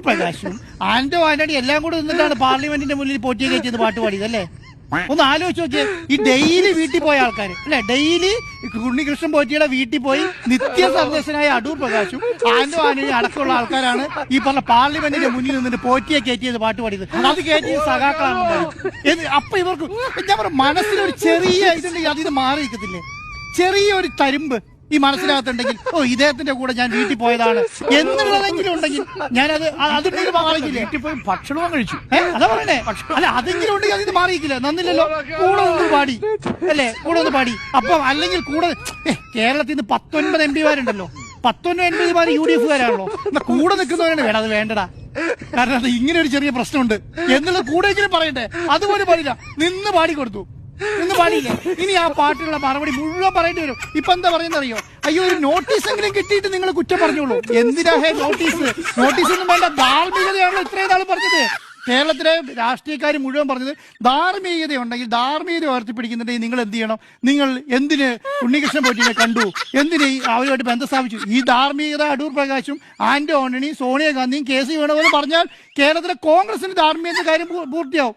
പ്രകാശും ആന്റോ ആന്റണി എല്ലാം കൂടെ നിന്നിട്ടാണ് പാർലമെന്റിന്റെ മുന്നിൽ പോറ്റിയെ കയറ്റിയത് പാട്ട് പാടിയത് അല്ലേ? ഒന്ന് ആലോചിച്ച് നോക്കിയേ, ഈ ഡെയിലി വീട്ടിൽ പോയ ആൾക്കാർ അല്ലെ, ഡെയിലി ഉണ്ണികൃഷ്ണൻ പോറ്റിയുടെ വീട്ടിൽ പോയി നിത്യ സന്ദർശനായ അടൂർ പ്രകാശും ആന്റോ ആന്റണി അടക്കമുള്ള ആൾക്കാരാണ് ഈ പറഞ്ഞ പാർലമെന്റിന്റെ മുന്നിൽ നിന്നിട്ട് പോറ്റിയെ കയറ്റിയത് പാട്ട് പാടിയത്. അത് കയറ്റിയത് സഖാക്കളാണ്. അപ്പൊ ഇവർക്ക് ഞാൻ പറഞ്ഞ മനസ്സിലൊരു ചെറിയ ഇതുണ്ടെങ്കിൽ അതിന് മാറി നിൽക്കത്തില്ലേ? ചെറിയൊരു തരുമ്പ് ഈ മനസ്സിനകത്തുണ്ടെങ്കിൽ, ഇദ്ദേഹത്തിന്റെ കൂടെ ഞാൻ വീട്ടിൽ പോയതാണ് എന്നുള്ളതെങ്കിലും ഉണ്ടെങ്കിൽ ഞാനത് അതുണ്ടെങ്കിൽ മാറിക്കില്ലേ? വീട്ടിൽ പോയി ഭക്ഷണവും കഴിച്ചു, അതാ പറയണേ. അല്ല, അതെങ്കിലും ഉണ്ടെങ്കിൽ അതിന് മാറിയിക്കില്ല. നന്നില്ലല്ലോ, കൂടെ ഒന്ന് പാടി അല്ലേ, കൂടെ ഒന്ന് പാടി. അപ്പം അല്ലെങ്കിൽ കൂടെ കേരളത്തിൽ നിന്ന് 19 MP മാരുണ്ടല്ലോ, 19 MP മാർ UDF-കാരാണല്ലോ. എന്നാ കൂടെ നിൽക്കുന്നവരാണ് വേണം, അത് വേണ്ടടാ. കാരണം അത് ഇങ്ങനെ ഒരു ചെറിയ പ്രശ്നമുണ്ട് എന്നുള്ളത് കൂടെയെങ്കിലും പറയട്ടെ. അതുപോലെ പാടില്ല, നിന്ന് പാടിക്കൊടുത്തു, എന്ന് പാടിയില്ലേ? ഇനി ആ പാട്ടിലുള്ള മറുപടി മുഴുവൻ പറയേണ്ടി വരും. ഇപ്പൊ എന്താ പറയുന്നറിയോ? അയ്യോ, ഒരു നോട്ടീസ് എങ്കിലും കിട്ടിയിട്ട് നിങ്ങൾ കുറ്റം പറഞ്ഞോളൂ. എന്തിനാ നോട്ടീസ്? നോട്ടീസൊന്നും വേണ്ട, ധാർമ്മികതയാണല്ലോ ഇത്രയും നാൾ പറഞ്ഞത്. കേരളത്തിലെ രാഷ്ട്രീയക്കാർ മുഴുവൻ പറഞ്ഞത് ധാർമ്മികതയുണ്ടെങ്കിൽ, ധാർമ്മികത ഉയർത്തിപ്പിടിക്കുന്നുണ്ടെങ്കിൽ നിങ്ങൾ എന്ത് ചെയ്യണം? നിങ്ങൾ എന്തിന് ഉണ്ണികൃഷ്ണൻ പോറ്റിനെ കണ്ടു, എന്തിന് അവരുമായിട്ട് ബന്ധം സ്ഥാപിച്ചു? ഈ ധാർമ്മികത അടൂർ പ്രകാശും ആന്റോ ആന്റണിയും സോണിയാഗാന്ധിയും KC വേണമെന്ന് പറഞ്ഞാൽ കേരളത്തിലെ കോൺഗ്രസിന് ധാർമ്മികത കാര്യം പൂർത്തിയാവും.